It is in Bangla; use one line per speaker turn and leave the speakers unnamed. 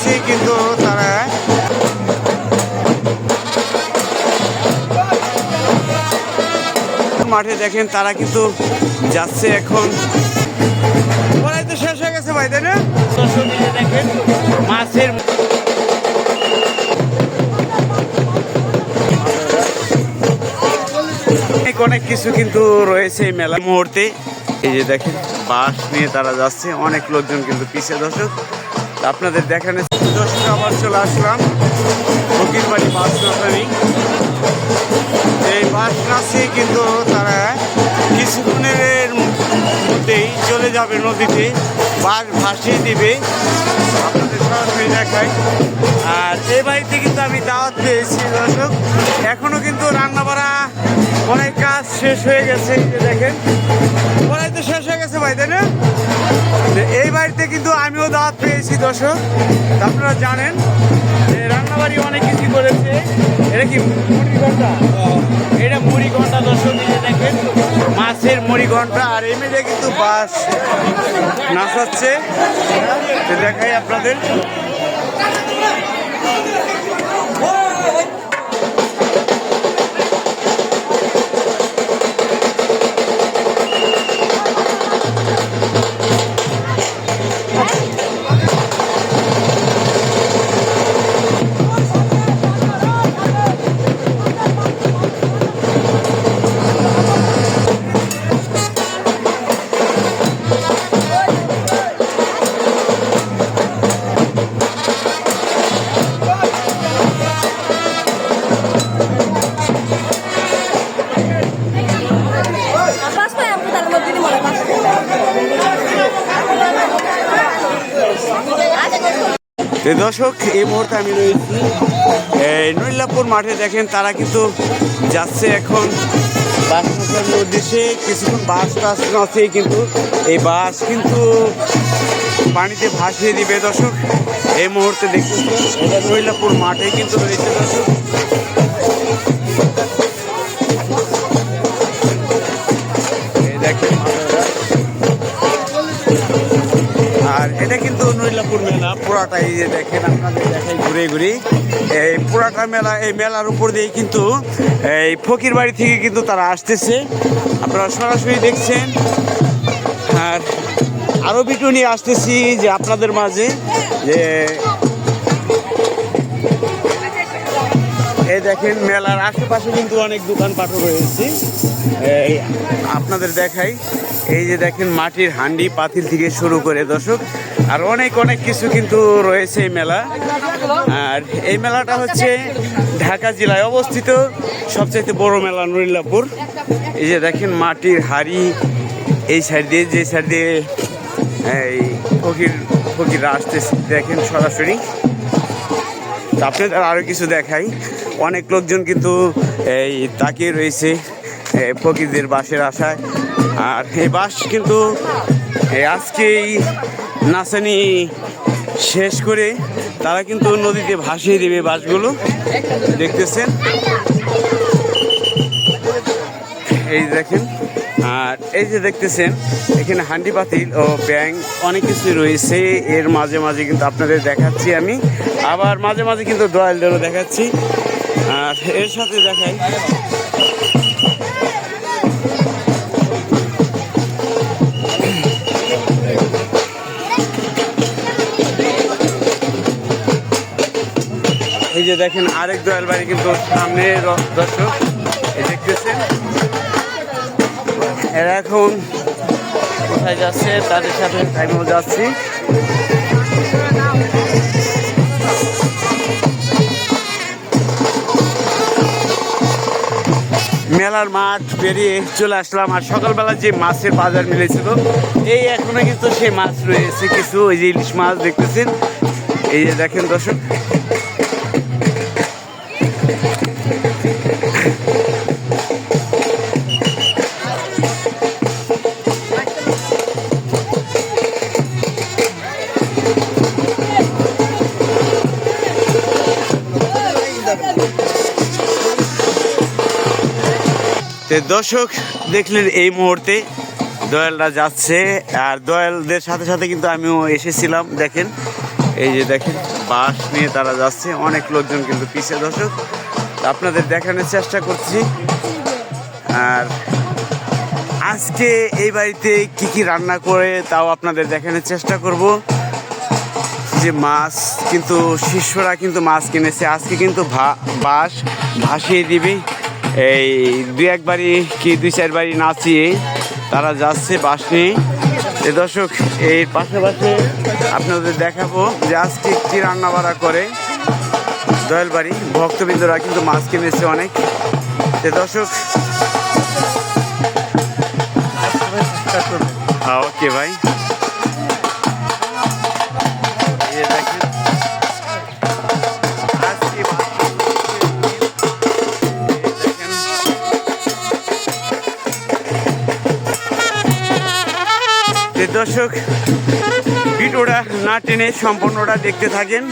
আছেই কিন্তু তারা মাঠে দেখেন তারা কিন্তু যাচ্ছে এখন। পড়াই তো শেষ হয়ে গেছে ভাই, তাই না? দেখেন মাছের অনেক কিছু কিন্তু রয়েছে এই মেলা মুহূর্তে। এই যে দেখেন বাস নিয়ে তারা যাচ্ছে, অনেক লোকজন কিন্তু পিছিয়ে। দর্শক আপনাদের দেখানো দর্শক আবার চলে আসলাম ফকির বাড়ি বাস নাচানি। এই বাস নাচে কিন্তু তারা কিছুক্ষণের মধ্যেই চলে যাবে নদীতে, বাস ভাসিয়ে দিবে, আপনাদের সরাসরি দেখায়। আর এই বাড়িতে কিন্তু আমি দাওয়াত পেয়েছি দর্শক, এখনো কিন্তু রান্না বাড়া অনেক কাজ শেষ হয়ে গেছে। দেখেন পড়াই তো শেষ হয়ে গেছে ভাই, তাই না? এই বাড়িতে কিন্তু আমিও দাওয়াত পেয়েছি দর্শক, আপনারা জানেন যে রান্নাবাড়ি অনেক কিছু করেছে। এটা কি মুড়ি ঘন্টা? এটা মুড়ি ঘন্টা দর্শক, দেখেন মাছের মুড়ি ঘন্টা। আর এই মেয়েটা কিন্তু বাস নাচাচ্ছে, দেখাই আপনাদের। দর্শক এই মুহূর্তে আমি রয়েছি নৈলাপুর মাঠে। দেখেন তারা কিন্তু যাচ্ছে এখন বাস নাচানোর উদ্দেশ্যে। কিছুক্ষণ বাস টাস নাচেই কিন্তু এই বাস কিন্তু পানিতে ভাসিয়ে দিবে দর্শক। এই মুহূর্তে দেখতেছেন এটা নৈলাপুর মাঠে কিন্তু রয়েছে দর্শক। দেখেন আর এটা কিন্তু নৈলাপুর মেলা পুরাটাই, যে দেখেন আপনাদের দেখাই ঘুরে ঘুরে এই পুরাটা মেলা। এই মেলার উপর দিয়ে কিন্তু এই ফকির বাড়ি থেকে কিন্তু তারা আসতেছে, আপনারা সরাসরি দেখছেন। আর আরও ভিডিও নিয়ে আসতেছি যে আপনাদের মাঝে, যে এই দেখেন মেলার আশেপাশে কিন্তু অনেক দোকানপাটও রয়েছে। এই আপনাদের দেখাই, এই যে দেখেন মাটির হান্ডি পাতিল থেকে শুরু করে দর্শক আর অনেক অনেক কিছু কিন্তু রয়েছে এই মেলা। আর এই মেলাটা হচ্ছে ঢাকা জেলায় অবস্থিত সবচাইতে বড় মেলা নৈলাপুর। এই যে দেখেন মাটির হাড়ি, এই সাইড দিয়ে যে সাইড দিয়ে এই ফকিররা আসতেছে দেখেন সরাসরি। আপনাদের আরও কিছু দেখাই, অনেক লোকজন কিন্তু এই তাকিয়ে রয়েছে ফকিরদের বাসের আশায়। আর এই বাস কিন্তু আজকেই নাচানি শেষ করে তারা কিন্তু নদীতে ভাসিয়ে দেবে বাসগুলো, দেখতেছেন এই দেখেন। আর এই যে দেখতেছেন এখানে হান্ডি পাতিল ও ব্যাং অনেক কিছু রয়েছে। এর মাঝে মাঝে কিন্তু আপনাদের দেখাচ্ছি আমি, আবার মাঝে মাঝে কিন্তু দয়াল দলও দেখাচ্ছি। আর এর সাথে দেখাই এই যে দেখেন আরেক দয়াল বাড়ি কিন্তু সামনে দর্শক দেখতেছেন। এরা এখন কোথায় যাচ্ছে তাদের সাথে আমিও যাচ্ছি। মেলার মাঠ পেরিয়ে চলে আসলাম। আর সকালবেলা যে মাছের বাজার মিলেছিল এই এখনো কিন্তু সেই মাছ রয়েছে কিছু, ওই যে ইলিশ মাছ দেখতেছেন। এই যে দেখেন দর্শক দর্শক দেখলেন এই মুহূর্তে দয়ালরা যাচ্ছে। আর দয়ালদের সাথে সাথে কিন্তু আমিও এসেছিলাম। দেখেন এই যে দেখেন বাঁশ নিয়ে তারা যাচ্ছে, অনেক লোকজন কিন্তু পিছে দর্শক। আপনাদের দেখানোর চেষ্টা করছি। আর আজকে এই বাড়িতে কি কি রান্না করে তাও আপনাদের দেখানোর চেষ্টা করব। যে মাছ কিন্তু শিষ্যরা কিন্তু মাছ কিনেছে, আজকে কিন্তু বাঁশ ভাসিয়ে দিবি। এই দুই একবারই কি দুই চার বাড়ি নাচিয়ে তারা যাচ্ছে বাঁশ নিয়ে। দর্শক এর পাশাপাশি আপনাদের দেখাবো যে আজকে কী রান্না বাড়া করে দয়ালবাড়ি। ভক্তবৃন্দরা কিন্তু মাছ কিনেছে অনেক। দর্শক হ্যাঁ ওকে ভাই, দেখেন আজকে দর্শক ভিডিওটা না টেনে সম্পূর্ণটা দেখতে থাকেন।